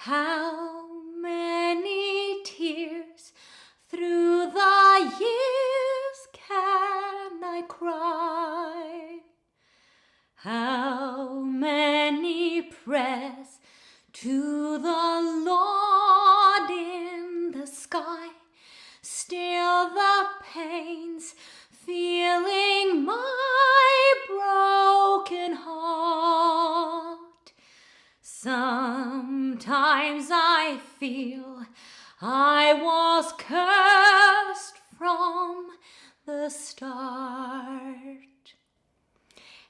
How many tears through the years can I cry? How many prayers to the Lord in the sky? Still the pains filling my broken heart. Sometimes I feel I was cursed from the start.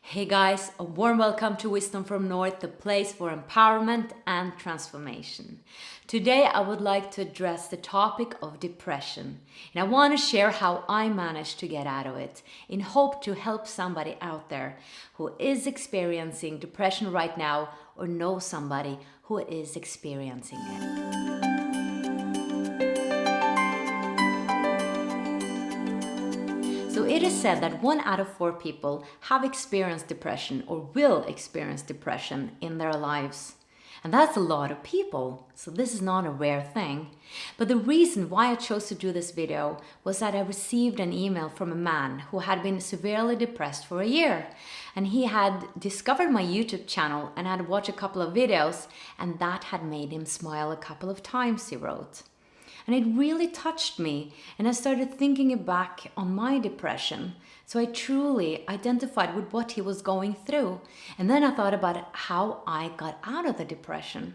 Hey guys, a warm welcome to Wisdom from North, the place for empowerment and transformation. Today I would like to address the topic of depression, and I want to share how I managed to get out of it in hope to help somebody out there who is experiencing depression right now or knows somebody who is experiencing it. So it is said that 1 out of 4 people have experienced depression or will experience depression in their lives. And that's a lot of people, so this is not a rare thing. But the reason why I chose to do this video was that I received an email from a man who had been severely depressed for a year. And he had discovered my YouTube channel and had watched a couple of videos, and that had made him smile a couple of times, he wrote. And it really touched me, and I started thinking back on my depression. So I truly identified with what he was going through. And then I thought about how I got out of the depression.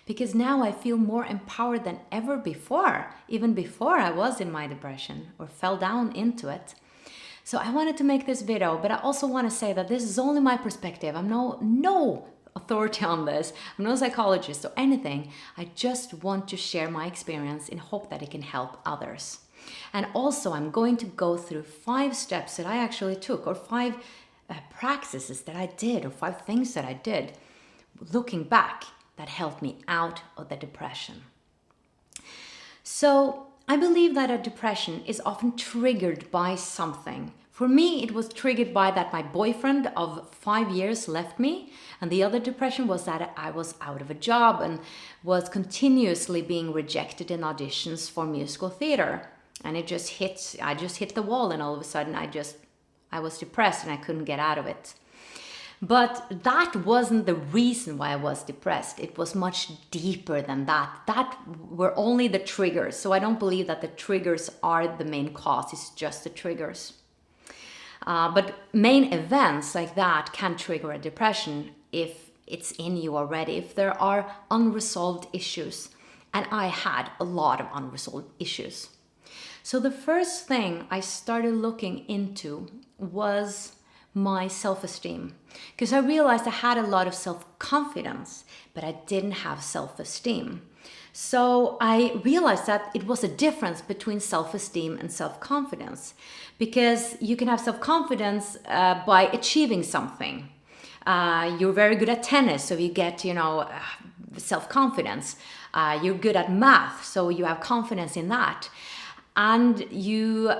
Because now I feel more empowered than ever before, even before I was in my depression or fell down into it. So I wanted to make this video, but I also want to say that this is only my perspective. I'm no authority on this. I'm no psychologist or anything. I just want to share my experience in hope that it can help others. And also I'm going to go through 5 steps that I actually took, or 5 practices that I did, or 5 things that I did looking back that helped me out of the depression. So I believe that a depression is often triggered by something. For me, it was triggered by that my boyfriend of 5 years left me, and the other depression was that I was out of a job and was continuously being rejected in auditions for musical theater. And I just hit the wall, and all of a sudden I was depressed and I couldn't get out of it. But that wasn't the reason why I was depressed. It was much deeper than that. That were only the triggers. So I don't believe that the triggers are the main cause. It's just the triggers. But main events like that can trigger a depression if it's in you already, if there are unresolved issues. And I had a lot of unresolved issues. So the first thing I started looking into was my self-esteem, because I realized I had a lot of self-confidence, but I didn't have self-esteem. So I realized that it was a difference between self-esteem and self-confidence, because you can have self-confidence by achieving something. You're very good at tennis, so you get, self-confidence. You're good at math, so you have confidence in that. And you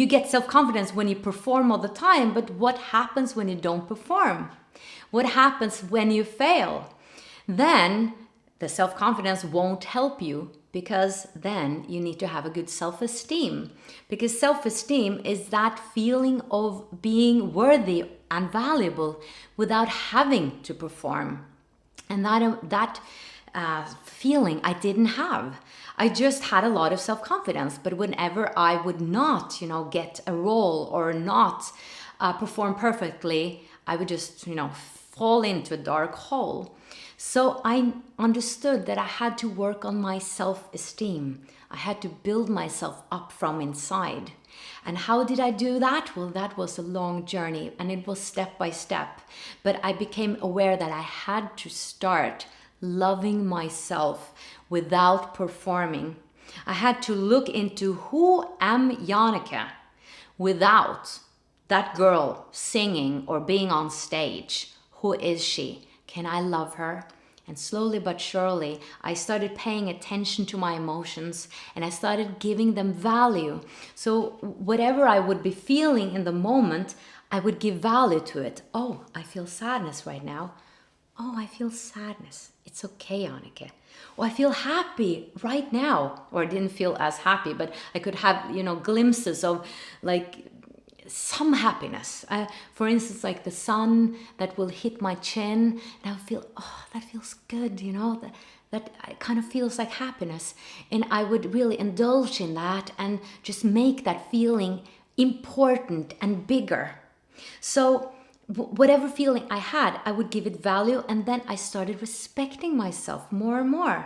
get self-confidence when you perform all the time, but what happens when you don't perform? What happens when you fail? Then the self-confidence won't help you, because then you need to have a good self-esteem. Because self-esteem is that feeling of being worthy and valuable without having to perform. And that feeling I didn't have. I just had a lot of self-confidence, but whenever I would not, get a role or not perform perfectly, I would just, fall into a dark hole. So I understood that I had to work on my self-esteem. I had to build myself up from inside. And how did I do that? Well, that was a long journey, and it was step by step. But I became aware that I had to start loving myself without performing. I had to look into who am Jannecke without that girl singing or being on stage. Who is she? Can I love her? And slowly but surely, I started paying attention to my emotions, and I started giving them value. So whatever I would be feeling in the moment, I would give value to it. Oh, I feel sadness right now. Oh, I feel sadness. It's okay, Jannecke. Oh, I feel happy right now. Or I didn't feel as happy, but I could have, glimpses of like some happiness. For instance, like the sun that will hit my chin, and I'll feel, oh, that feels good, that kind of feels like happiness. And I would really indulge in that and just make that feeling important and bigger. So whatever feeling I had, I would give it value, and then I started respecting myself more and more.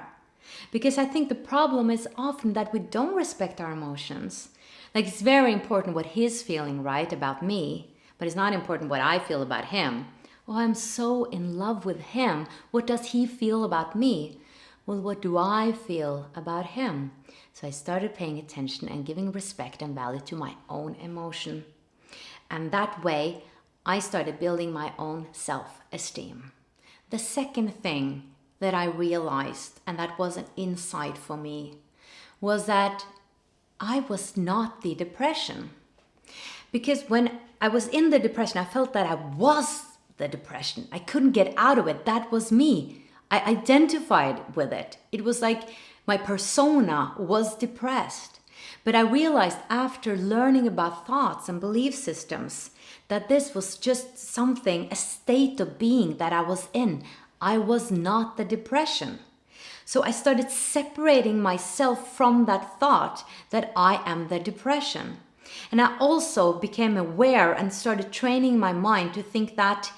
Because I think the problem is often that we don't respect our emotions. Like, it's very important what he's feeling, right, about me, but it's not important what I feel about him. Oh, I'm so in love with him. What does he feel about me? Well, what do I feel about him? So I started paying attention and giving respect and value to my own emotion. And that way, I started building my own self-esteem. The second thing that I realized, and that was an insight for me, was that I was not the depression. Because when I was in the depression, I felt that I was the depression. I couldn't get out of it. That was me. I identified with it. It was like my persona was depressed. But I realized after learning about thoughts and belief systems that this was just something, a state of being that I was in. I was not the depression. So I started separating myself from that thought that I am the depression. And I also became aware and started training my mind to think that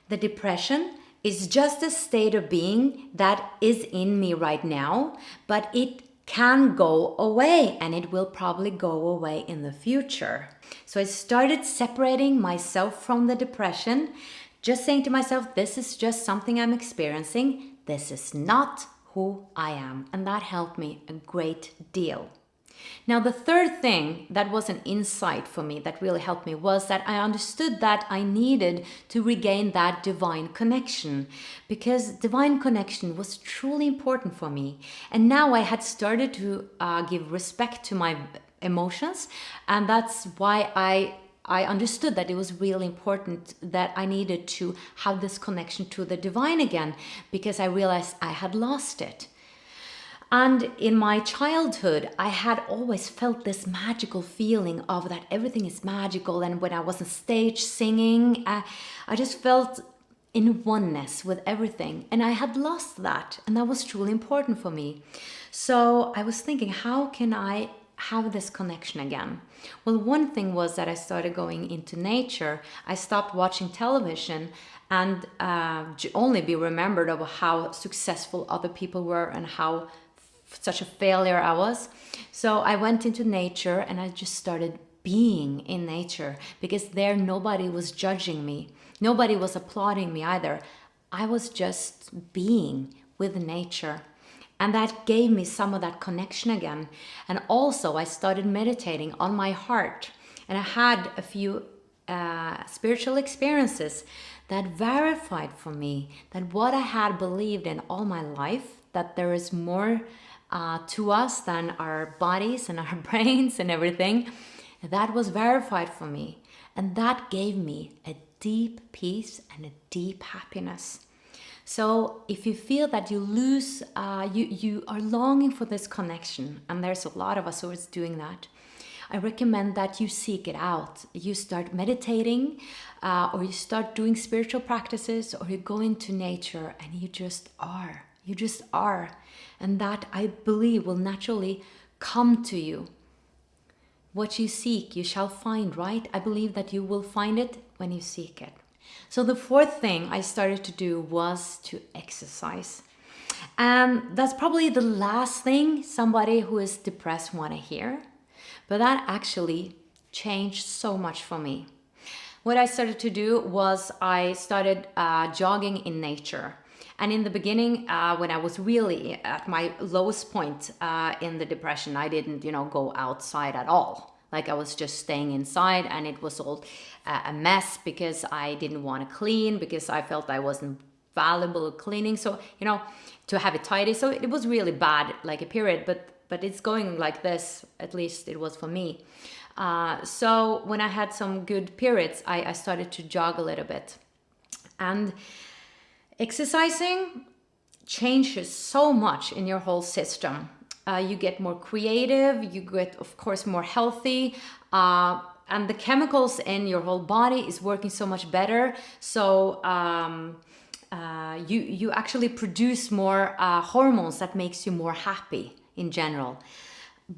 the depression is just a state of being that is in me right now, but it can go away, and it will probably go away in the future. So I started separating myself from the depression, just saying to myself, this is just something I'm experiencing. This is not who I am. And that helped me a great deal. Now, the third thing that was an insight for me that really helped me was that I understood that I needed to regain that divine connection, because divine connection was truly important for me. And now I had started to give respect to my emotions, and that's why I understood that it was really important that I needed to have this connection to the divine again, because I realized I had lost it. And in my childhood, I had always felt this magical feeling of that everything is magical. And when I was on stage singing, I just felt in oneness with everything. And I had lost that. And that was truly important for me. So I was thinking, how can I have this connection again? Well, one thing was that I started going into nature. I stopped watching television and only be remembered of how successful other people were and how such a failure I was. So I went into nature and I just started being in nature, because there nobody was judging me. Nobody was applauding me either. I was just being with nature. And that gave me some of that connection again. And also I started meditating on my heart. And I had a few spiritual experiences that verified for me that what I had believed in all my life, that there is more to us than our bodies and our brains and everything, that was verified for me. And that gave me a deep peace and a deep happiness. So if you feel that you lose, you are longing for this connection, and there's a lot of us who is doing that, I recommend that you seek it out. You start meditating, or you start doing spiritual practices, or you go into nature and you just are. You just are. And that, I believe, will naturally come to you. What you seek, you shall find, right? I believe that you will find it when you seek it. So the fourth thing I started to do was to exercise. And that's probably the last thing somebody who is depressed want to hear. But that actually changed so much for me. What I started to do was I started jogging in nature. And in the beginning, when I was really at my lowest point in the depression, I didn't, go outside at all. Like, I was just staying inside, and it was all a mess because I didn't want to clean, because I felt I wasn't valuable at cleaning. So, to have it tidy. So it was really bad, like a period, but it's going like this, at least it was for me. So when I had some good periods, I started to jog a little bit. And exercising changes so much in your whole system. You get more creative, you get, of course, more healthy, and the chemicals in your whole body is working so much better. So you actually produce more hormones that makes you more happy in general.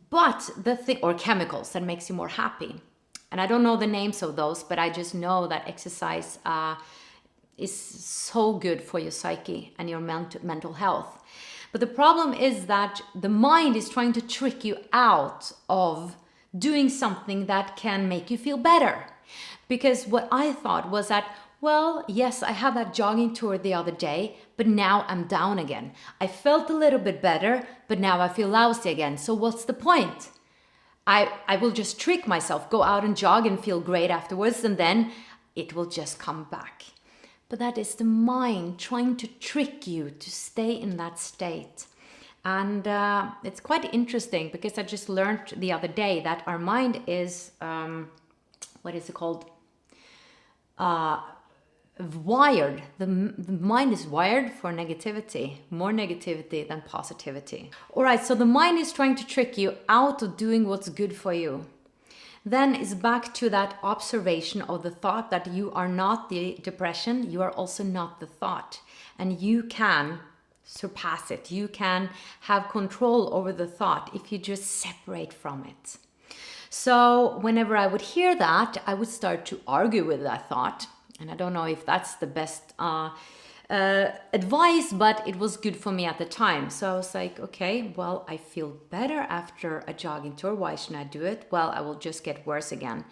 But the thing, or chemicals that makes you more happy. And I don't know the names of those, but I just know that exercise is so good for your psyche and your mental health. But the problem is that the mind is trying to trick you out of doing something that can make you feel better. Because what I thought was that, well, yes, I had that jogging tour the other day, but now I'm down again. I felt a little bit better, but now I feel lousy again. So what's the point? I will just trick myself, go out and jog and feel great afterwards, and then it will just come back. But that is the mind trying to trick you to stay in that state. And it's quite interesting because I just learned the other day that our mind is, what is it called? Wired. The mind is wired for negativity, more negativity than positivity. All right, so the mind is trying to trick you out of doing what's good for you. Then it's back to that observation of the thought that you are not the depression, you are also not the thought. And you can surpass it. You can have control over the thought if you just separate from it. So whenever I would hear that, I would start to argue with that thought. And I don't know if that's the best advice, but it was good for me at the time. So I was like, okay, well, I feel better after a jogging tour. Why shouldn't I do it? Well, I will just get worse again.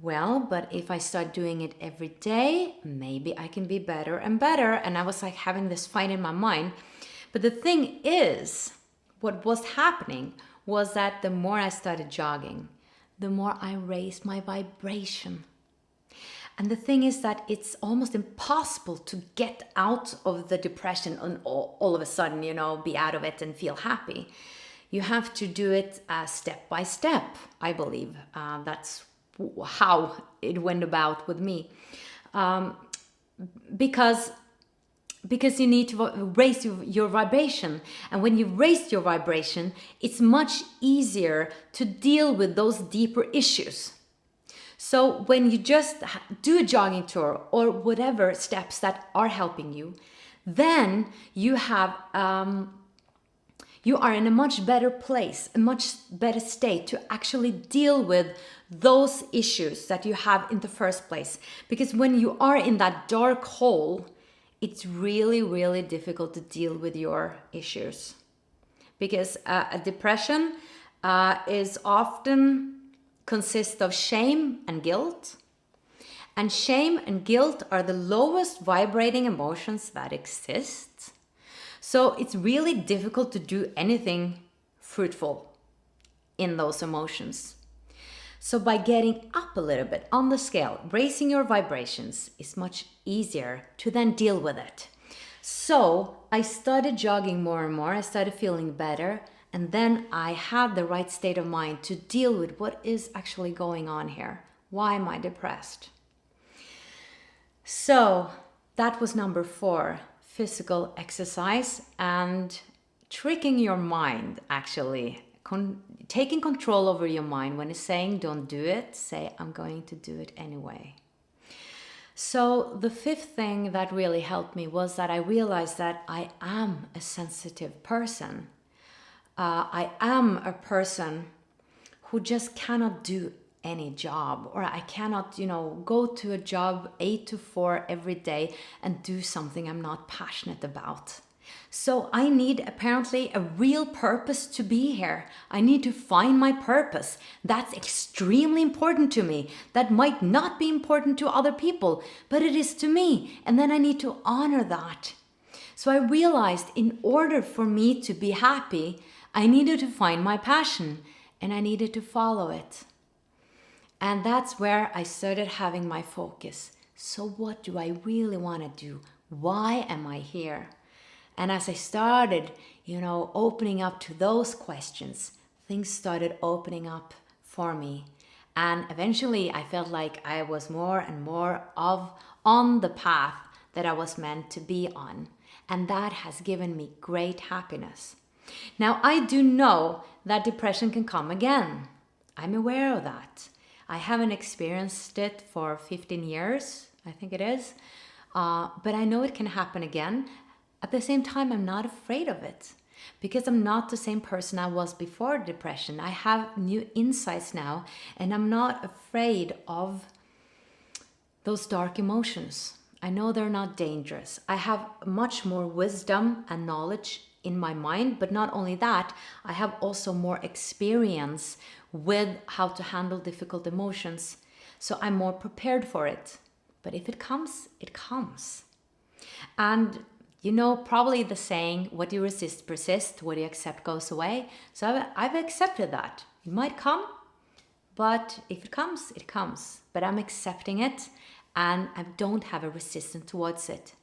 Well, but if I start doing it every day, maybe I can be better and better. And I was like having this fight in my mind. But the thing is, what was happening was that the more I started jogging, the more I raised my vibration. And the thing is that it's almost impossible to get out of the depression and all of a sudden, be out of it and feel happy. You have to do it step by step, I believe. That's how it went about with me. Because you need to raise your vibration. And when you raise your vibration, it's much easier to deal with those deeper issues. So when you just do a jogging tour or whatever steps that are helping you, then you have you are in a much better place, a much better state to actually deal with those issues that you have in the first place. Because when you are in that dark hole, it's really, really difficult to deal with your issues. Because a depression is often consists of shame and guilt. And shame and guilt are the lowest vibrating emotions that exist. So it's really difficult to do anything fruitful in those emotions. So by getting up a little bit on the scale, raising your vibrations is much easier to then deal with it. So I started jogging more and more. I started feeling better. And then I had the right state of mind to deal with what is actually going on here. Why am I depressed? So that was number 4, physical exercise and tricking your mind, actually. Taking control over your mind. When it's saying don't do it, say I'm going to do it anyway. So the 5th thing that really helped me was that I realized that I am a sensitive person. I am a person who just cannot do any job, or I cannot, go to a job 8 to 4 every day and do something I'm not passionate about. So I need apparently a real purpose to be here. I need to find my purpose. That's extremely important to me. That might not be important to other people, but it is to me. And then I need to honor that. So I realized in order for me to be happy, I needed to find my passion and I needed to follow it. And that's where I started having my focus. So what do I really want to do? Why am I here? And as I started, opening up to those questions, things started opening up for me. And eventually I felt like I was more and more on the path that I was meant to be on. And that has given me great happiness. Now, I do know that depression can come again. I'm aware of that. I haven't experienced it for 15 years, I think it is. But I know it can happen again. At the same time, I'm not afraid of it because I'm not the same person I was before depression. I have new insights now, and I'm not afraid of those dark emotions. I know they're not dangerous. I have much more wisdom and knowledge in my mind, but not only that, I have also more experience with how to handle difficult emotions. So I'm more prepared for it. But if it comes, it comes. And you know, probably the saying, what you resist persists, what you accept goes away. So I've accepted that. It might come, but if it comes, it comes. But I'm accepting it, and I don't have a resistance towards it.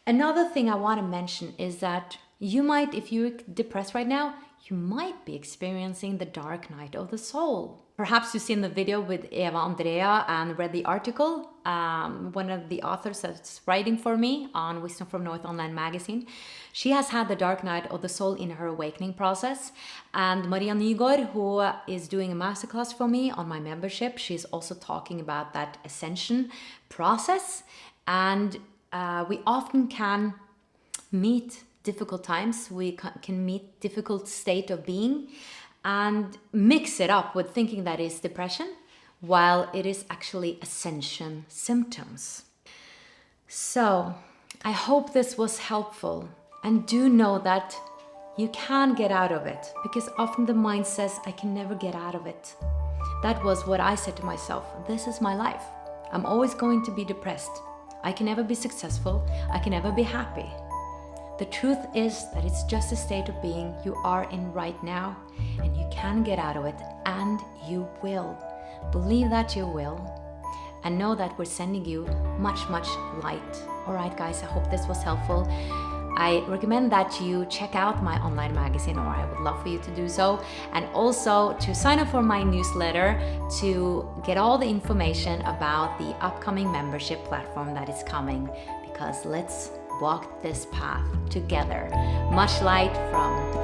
Another thing I want to mention is that you might, if you're depressed right now, you might be experiencing the dark night of the soul. Perhaps you've seen the video with Eva Andrea and read the article. One of the authors that's writing for me on Wisdom from North online magazine. She has had the dark night of the soul in her awakening process. And Maria Nygård, who is doing a masterclass for me on my membership, she's also talking about that ascension process. And we often can meet difficult times. We can meet difficult state of being and mix it up with thinking that is depression, while it is actually ascension symptoms. So I hope this was helpful, and do know that you can get out of it, because often the mind says, I can never get out of it. That was what I said to myself. This is my life. I'm always going to be depressed. I can never be successful. I can never be happy. The truth is that it's just a state of being you are in right now, and you can get out of it, and you will. Believe that you will, and know that we're sending you much, much light. All right, guys, I hope this was helpful. I recommend that you check out my online magazine, or I would love for you to do so, and also to sign up for my newsletter to get all the information about the upcoming membership platform that is coming, because let's walk this path together. Much light from